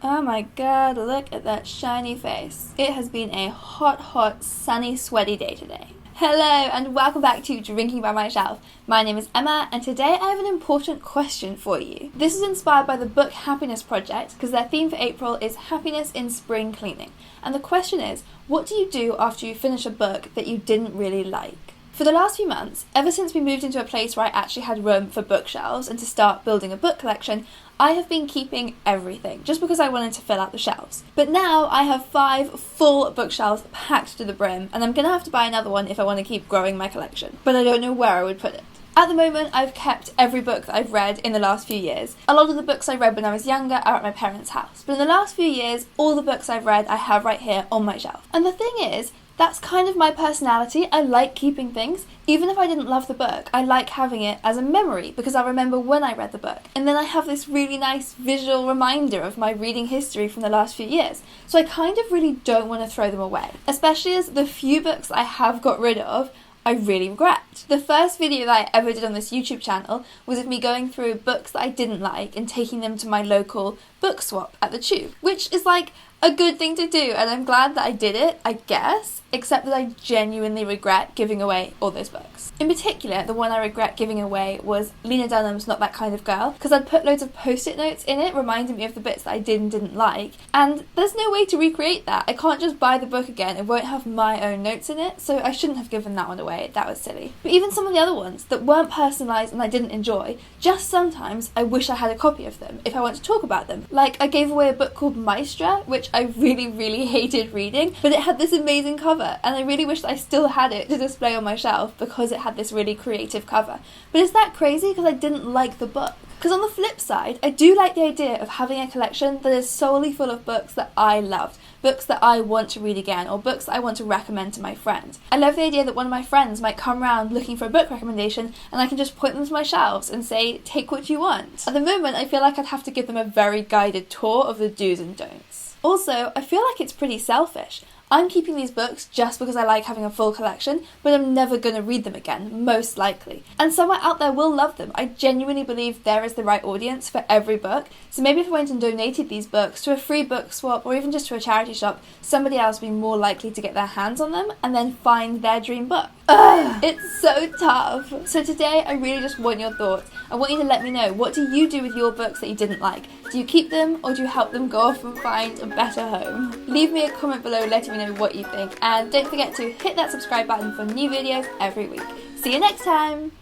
Oh my god, look at that shiny face. It has been a hot, sunny, sweaty day today. Hello and welcome back to Drinking by My Shelf. My name is Emma and today I have an important question for you. This is inspired by the Book Happiness Project because their theme for April is Happiness in Spring Cleaning. And the question is, what do you do after you finish a book that you didn't really like? For the last few months, ever since we moved into a place where I actually had room for bookshelves and to start building a book collection, I have been keeping everything, just because I wanted to fill out the shelves. But now I have 5 full bookshelves packed to the brim, and I'm going to have to buy another one if I want to keep growing my collection. But I don't know where I would put it. At the moment, I've kept every book that I've read in the last few years. A lot of the books I read when I was younger are at my parents' house. But in the last few years, all the books I've read I have right here on my shelf. And the thing is, that's kind of my personality. I like keeping things. Even if I didn't love the book, I like having it as a memory because I'll remember when I read the book. And then I have this really nice visual reminder of my reading history from the last few years. So I kind of really don't want to throw them away. Especially as the few books I have got rid of, I really regret. The first video that I ever did on this YouTube channel was of me going through books that I didn't like and taking them to my local book swap at the Tube, which is like a good thing to do, and I'm glad that I did it, I guess, except that I genuinely regret giving away all those books. In particular, the one I regret giving away was Lena Dunham's Not That Kind of Girl, because I'd put loads of post-it notes in it reminding me of the bits that I did and didn't like, and there's no way to recreate that. I can't just buy the book again, it won't have my own notes in it, so I shouldn't have given that one away, that was silly. But even some of the other ones that weren't personalised and I didn't enjoy, just sometimes I wish I had a copy of them if I want to talk about them. Like, I gave away a book called Maestra, which I really hated reading, but it had this amazing cover, and I really wish that I still had it to display on my shelf because it had this really creative cover. But is that crazy because I didn't like the book? Because on the flip side, I do like the idea of having a collection that is solely full of books that I loved, books that I want to read again, or books that I want to recommend to my friends. I love the idea that one of my friends might come around looking for a book recommendation and I can just point them to my shelves and say, take what you want. At the moment, I feel like I'd have to give them a very guided tour of the do's and don'ts. Also, I feel like it's pretty selfish. I'm keeping these books just because I like having a full collection, but I'm never going to read them again, most likely. And someone out there will love them. I genuinely believe there is the right audience for every book, so maybe if I went and donated these books to a free book swap or even just to a charity shop, somebody else would be more likely to get their hands on them and then find their dream book. Ugh, it's so tough. So today I really just want your thoughts. I want you to let me know, what do you do with your books that you didn't like? Do you keep them or do you help them go off and find a better home? Leave me a comment below letting me know what you think, and don't forget to hit that subscribe button for new videos every week. See you next time!